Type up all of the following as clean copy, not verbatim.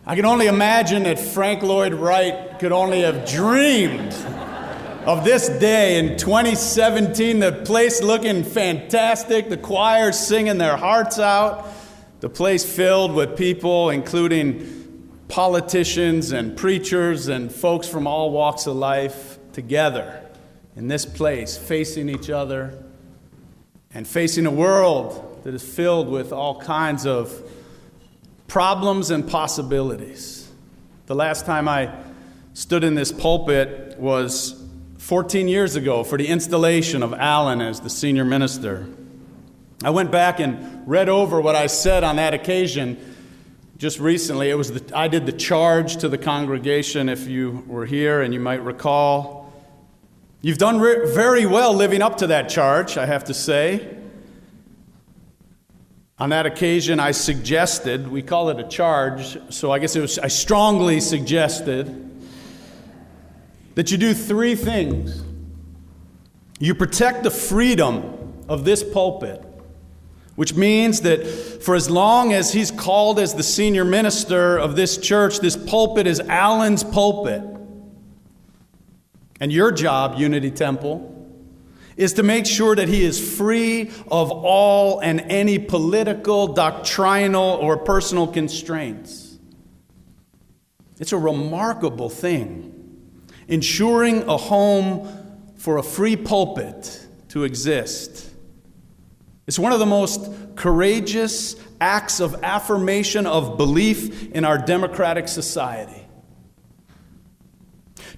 I can only imagine that Frank Lloyd Wright could only have dreamed of this day in 2017, the place looking fantastic, the choir singing their hearts out, the place filled with people, including politicians and preachers and folks from all walks of life together in this place, facing each other and facing a world that is filled with all kinds of problems and possibilities. The last time I stood in this pulpit was 14 years ago for the installation of Alan as the senior minister. I went back and read over what I said on that occasion just recently. I did the charge to the congregation, if you were here and you might recall. You've done very well living up to that charge, I have to say. On that occasion, I suggested, we call it a charge, so I guess I strongly suggested that you do three things. You protect the freedom of this pulpit, which means that for as long as he's called as the senior minister of this church, this pulpit is Alan's pulpit. And your job, Unity Temple, is to make sure that he is free of all and any political, doctrinal, or personal constraints. It's a remarkable thing, ensuring a home for a free pulpit to exist. It's one of the most courageous acts of affirmation of belief in our democratic society.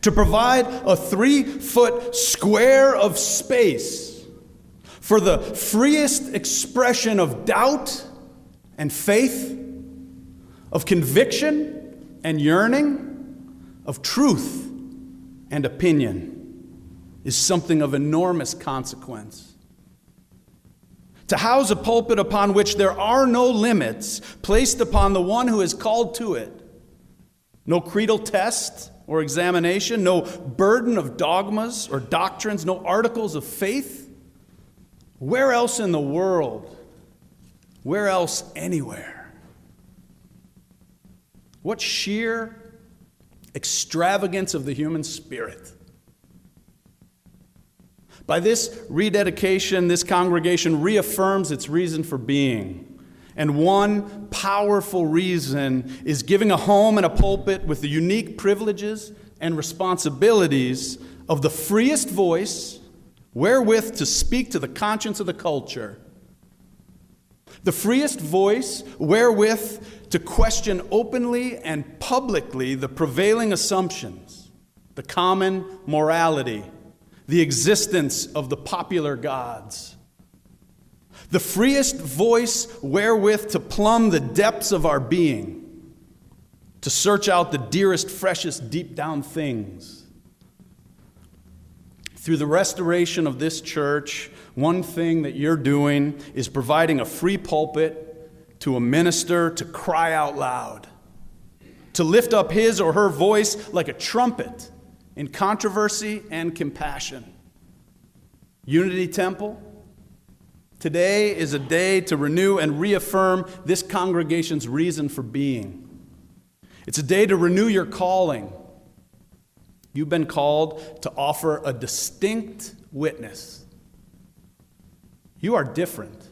To provide a 3-foot square of space for the freest expression of doubt and faith, of conviction and yearning, of truth and opinion is something of enormous consequence. To house a pulpit upon which there are no limits placed upon the one who is called to it, no creedal test or examination, no burden of dogmas or doctrines, no articles of faith. Where else in the world? Where else anywhere? What sheer extravagance of the human spirit. By this rededication, this congregation reaffirms its reason for being. And one powerful reason is giving a home and a pulpit with the unique privileges and responsibilities of the freest voice wherewith to speak to the conscience of the culture. The freest voice wherewith to question openly and publicly the prevailing assumptions, the common morality, the existence of the popular gods. The freest voice wherewith to plumb the depths of our being, to search out the dearest, freshest, deep down things. Through the restoration of this church, one thing that you're doing is providing a free pulpit to a minister to cry out loud, to lift up his or her voice like a trumpet in controversy and compassion. Unity Temple, today is a day to renew and reaffirm this congregation's reason for being. It's a day to renew your calling. You've been called to offer a distinct witness. You are different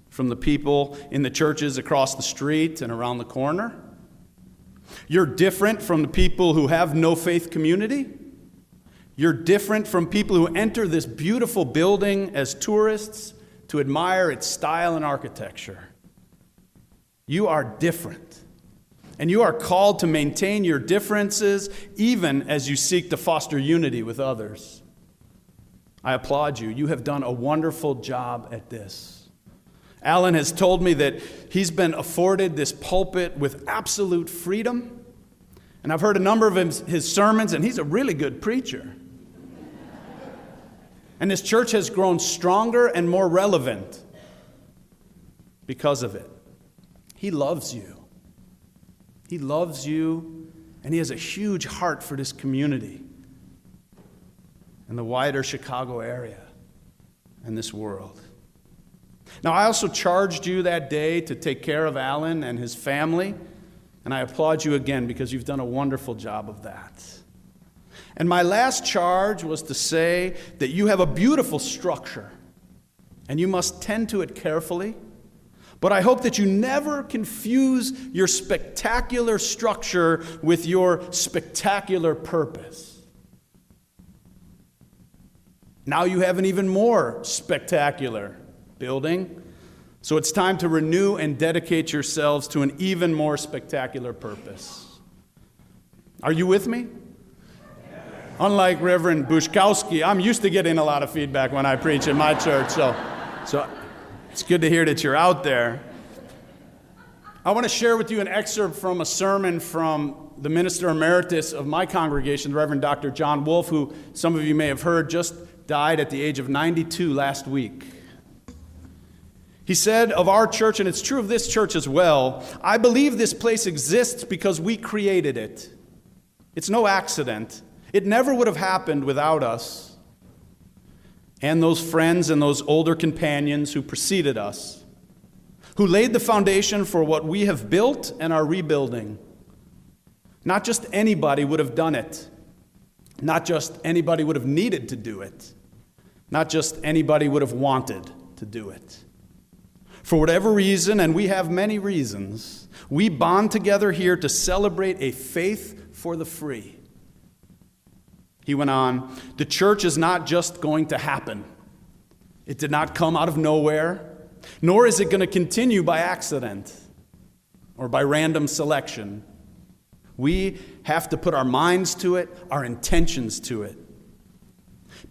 from the people in the churches across the street and around the corner. You're different from the people who have no faith community. You're different from people who enter this beautiful building as tourists to admire its style and architecture. You are different. And you are called to maintain your differences even as you seek to foster unity with others. I applaud you. You have done a wonderful job at this. Alan has told me that he's been afforded this pulpit with absolute freedom. And I've heard a number of his sermons, and he's a really good preacher. And this church has grown stronger and more relevant because of it. He loves you. He loves you, and he has a huge heart for this community and the wider Chicago area and this world. Now, I also charged you that day to take care of Alan and his family And I applaud you again because you've done a wonderful job of that. And my last charge was to say that you have a beautiful structure, and you must tend to it carefully. But I hope that you never confuse your spectacular structure with your spectacular purpose. Now you have an even more spectacular building, so it's time to renew and dedicate yourselves to an even more spectacular purpose. Are you with me? Unlike Reverend Bushkowski, I'm used to getting a lot of feedback when I preach in my church, so it's good to hear that you're out there. I want to share with you an excerpt from a sermon from the minister emeritus of my congregation, the Reverend Dr. John Wolfe, who some of you may have heard just died at the age of 92 last week. He said of our church, and it's true of this church as well, "I believe this place exists because we created it. It's no accident. It never would have happened without us and those friends and those older companions who preceded us, who laid the foundation for what we have built and are rebuilding. Not just anybody would have done it. Not just anybody would have needed to do it. Not just anybody would have wanted to do it. For whatever reason, and we have many reasons, we bond together here to celebrate a faith for the free." He went on, "The church is not just going to happen. It did not come out of nowhere, nor is it going to continue by accident or by random selection. We have to put our minds to it, our intentions to it.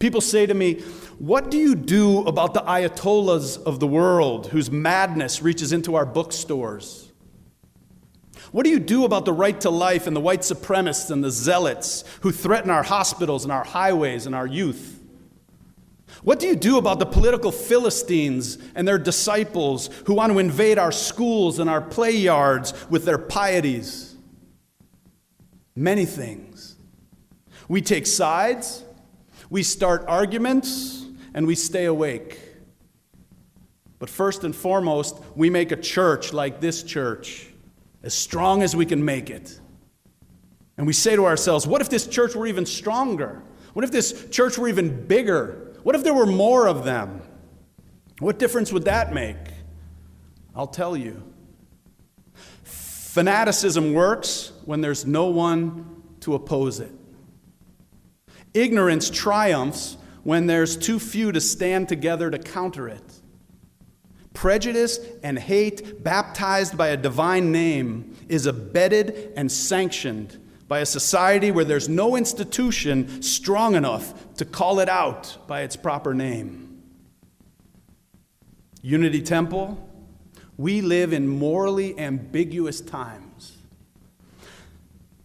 People say to me, 'What do you do about the ayatollahs of the world whose madness reaches into our bookstores? What do you do about the right to life and the white supremacists and the zealots who threaten our hospitals and our highways and our youth? What do you do about the political Philistines and their disciples who want to invade our schools and our play yards with their pieties?' Many things. We take sides, we start arguments, and we stay awake. But first and foremost, we make a church like this church, as strong as we can make it. And we say to ourselves, what if this church were even stronger? What if this church were even bigger? What if there were more of them? What difference would that make? I'll tell you. Fanaticism works when there's no one to oppose it. Ignorance triumphs when there's too few to stand together to counter it. Prejudice and hate, baptized by a divine name, is abetted and sanctioned by a society where there's no institution strong enough to call it out by its proper name. Unity Temple, we live in morally ambiguous times.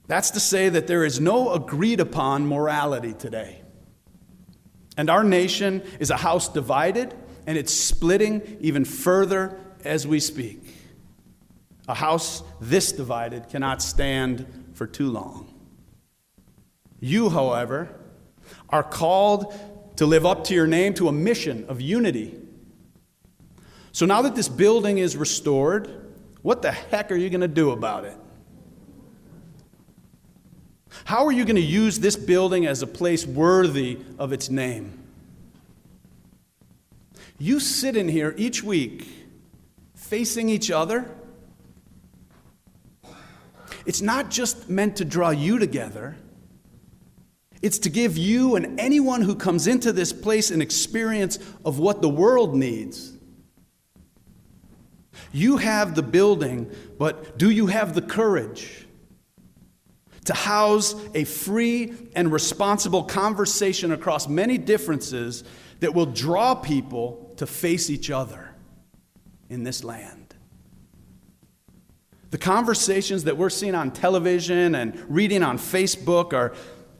That's to say that there is no agreed upon morality today. And our nation is a house divided, and it's splitting even further as we speak. A house this divided cannot stand for too long. You, however, are called to live up to your name, to a mission of unity. So now that this building is restored, what the heck are you going to do about it? How are you going to use this building as a place worthy of its name? You sit in here each week facing each other. It's not just meant to draw you together. It's to give you and anyone who comes into this place an experience of what the world needs. You have the building, but do you have the courage to house a free and responsible conversation across many differences that will draw people to face each other in this land? The conversations that we're seeing on television and reading on Facebook are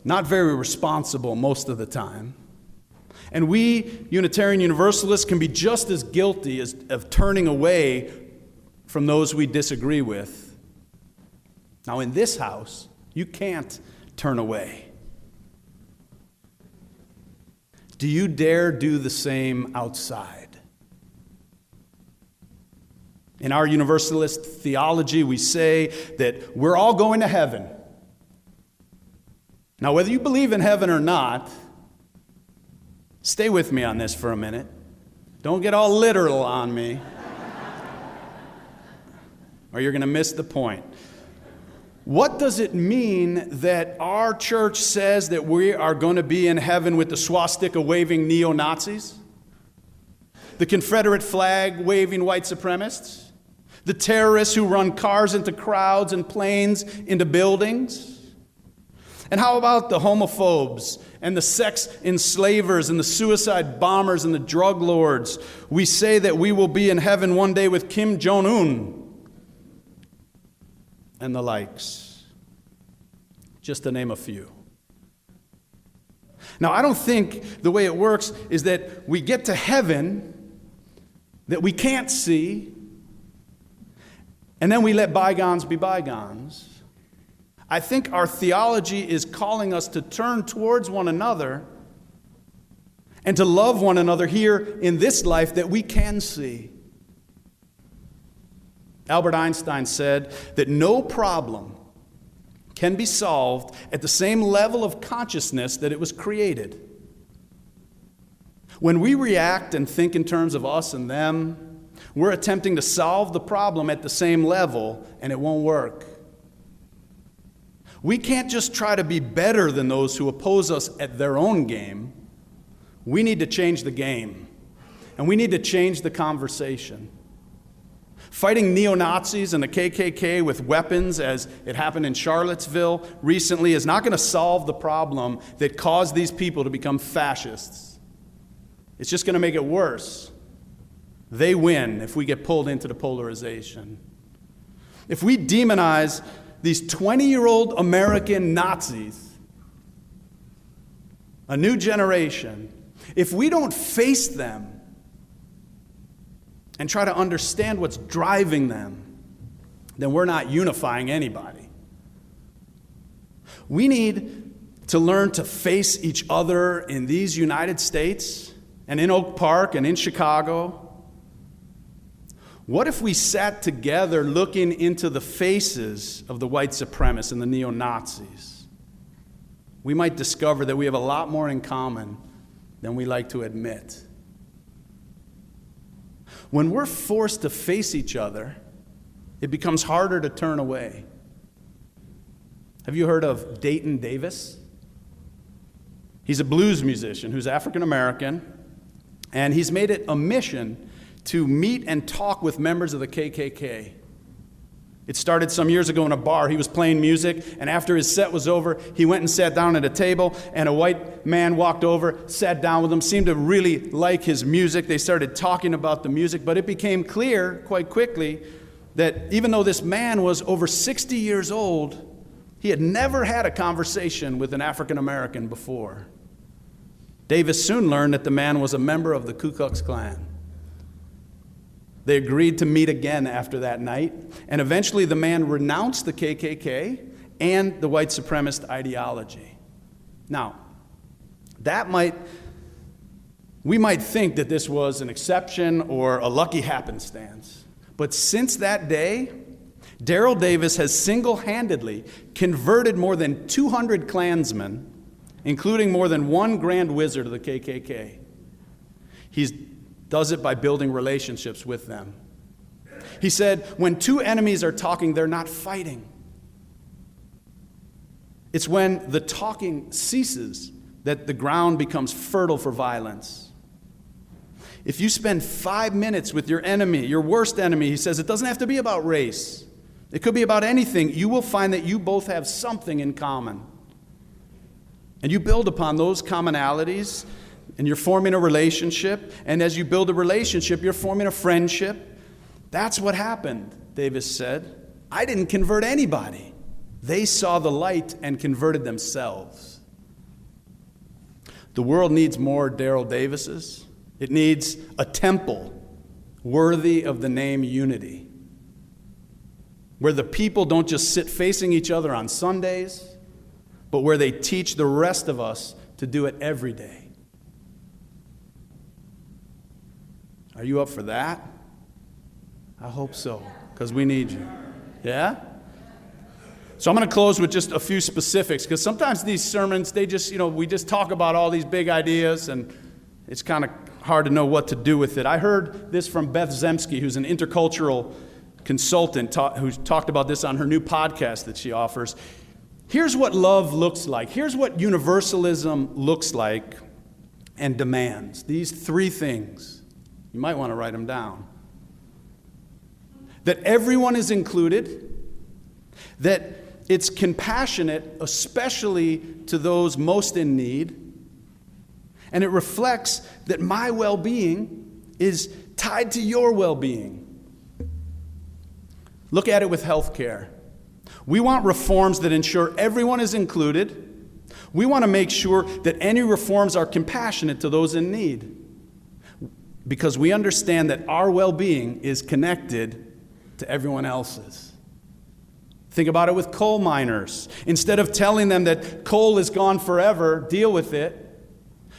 not very responsible most of the time. And we, Unitarian Universalists, can be just as guilty of turning away from those we disagree with. Now, in this house, you can't turn away. Do you dare do the same outside? In our Universalist theology, we say that we're all going to heaven. Now, whether you believe in heaven or not, stay with me on this for a minute. Don't get all literal on me, or you're going to miss the point. What does it mean that our church says that we are going to be in heaven with the swastika-waving neo-Nazis? The Confederate flag-waving white supremacists? The terrorists who run cars into crowds and planes into buildings? And how about the homophobes and the sex enslavers and the suicide bombers and the drug lords? We say that we will be in heaven one day with Kim Jong-un and the likes, just to name a few. Now, I don't think the way it works is that we get to heaven that we can't see, and then we let bygones be bygones. I think our theology is calling us to turn towards one another and to love one another here in this life that we can see. Albert Einstein said that no problem can be solved at the same level of consciousness that it was created. When we react and think in terms of us and them, we're attempting to solve the problem at the same level, and it won't work. We can't just try to be better than those who oppose us at their own game. We need to change the game, and we need to change the conversation. Fighting neo-Nazis and the KKK with weapons, as it happened in Charlottesville recently, is not going to solve the problem that caused these people to become fascists. It's just going to make it worse. They win if we get pulled into the polarization. If we demonize these 20-year-old American Nazis, a new generation, if we don't face them and try to understand what's driving them, then we're not unifying anybody. We need to learn to face each other in these United States and in Oak Park and in Chicago. What if we sat together looking into the faces of the white supremacists and the neo-Nazis? We might discover that we have a lot more in common than we like to admit. When we're forced to face each other, it becomes harder to turn away. Have you heard of Dayton Davis? He's a blues musician who's African American, and he's made it a mission to meet and talk with members of the KKK. It started some years ago in a bar. He was playing music, and after his set was over, he went and sat down at a table, and a white man walked over, sat down with him, seemed to really like his music. They started talking about the music, but it became clear quite quickly that even though this man was over 60 years old, he had never had a conversation with an African American before. Davis soon learned that the man was a member of the Ku Klux Klan. They agreed to meet again after that night, and eventually the man renounced the KKK and the white supremacist ideology. Now, we might think that this was an exception or a lucky happenstance, but since that day, Daryl Davis has single-handedly converted more than 200 Klansmen, including more than one Grand Wizard of the KKK. He does it by building relationships with them. He said, when two enemies are talking, they're not fighting. It's when the talking ceases that the ground becomes fertile for violence. If you spend 5 minutes with your enemy, your worst enemy, he says, it doesn't have to be about race. It could be about anything. You will find that you both have something in common. And you build upon those commonalities, and you're forming a relationship. And as you build a relationship, you're forming a friendship. That's what happened, Davis said. I didn't convert anybody. They saw the light and converted themselves. The world needs more Daryl Davises. It needs a temple worthy of the name unity, where the people don't just sit facing each other on Sundays, but where they teach the rest of us to do it every day. Are you up for that? I hope so, because we need you. Yeah? So I'm going to close with just a few specifics, because sometimes these sermons, they just, we just talk about all these big ideas, and it's kind of hard to know what to do with it. I heard this from Beth Zemsky, who's an intercultural consultant, who talked about this on her new podcast that she offers. Here's what love looks like. Here's what universalism looks like and demands. These 3 things. You might want to write them down. That everyone is included, that it's compassionate, especially to those most in need, and it reflects that my well-being is tied to your well-being. Look at it with healthcare. We want reforms that ensure everyone is included. We want to make sure that any reforms are compassionate to those in need, because we understand that our well-being is connected to everyone else's. Think about it with coal miners. Instead of telling them that coal is gone forever, deal with it.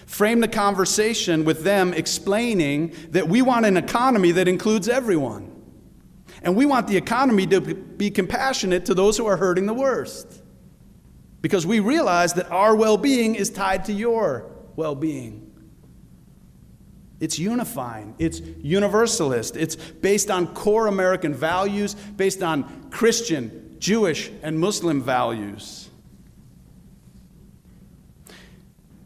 Frame the conversation with them explaining that we want an economy that includes everyone. And we want the economy to be compassionate to those who are hurting the worst. Because we realize that our well-being is tied to your well-being. It's unifying. It's universalist. It's based on core American values, based on Christian, Jewish, and Muslim values.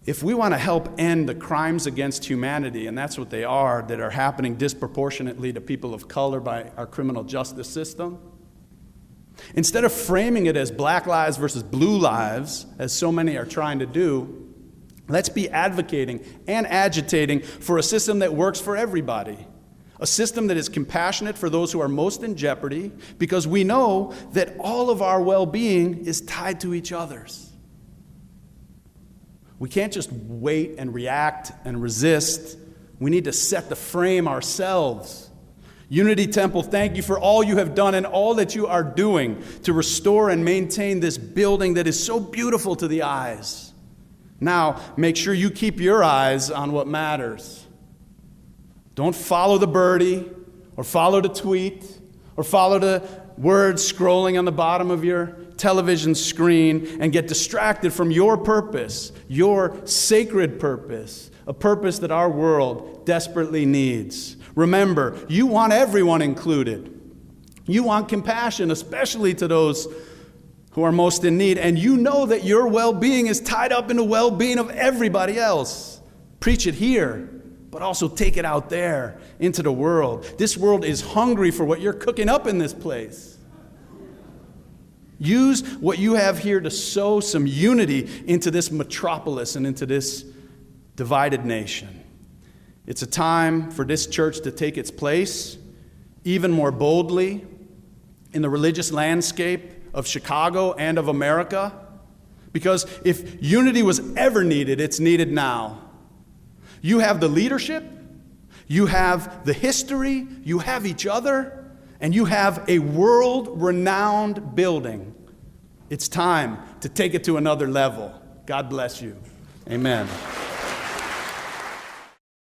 If we want to help end the crimes against humanity, and that's what they are, that are happening disproportionately to people of color by our criminal justice system, instead of framing it as black lives versus blue lives, as so many are trying to do, let's be advocating and agitating for a system that works for everybody. A system that is compassionate for those who are most in jeopardy, because we know that all of our well-being is tied to each other's. We can't just wait and react and resist. We need to set the frame ourselves. Unity Temple, thank you for all you have done and all that you are doing to restore and maintain this building that is so beautiful to the eyes. Now, make sure you keep your eyes on what matters. Don't follow the birdie, or follow the tweet, or follow the words scrolling on the bottom of your television screen and get distracted from your purpose, your sacred purpose, a purpose that our world desperately needs. Remember, you want everyone included. You want compassion, especially to those who are most in need, and you know that your well-being is tied up in the well-being of everybody else. Preach it here, but also take it out there into the world. This world is hungry for what you're cooking up in this place. Use what you have here to sow some unity into this metropolis and into this divided nation. It's a time for this church to take its place even more boldly in the religious landscape of Chicago and of America. Because if unity was ever needed, it's needed now. You have the leadership, you have the history, you have each other, and you have a world-renowned building. It's time to take it to another level. God bless you. Amen.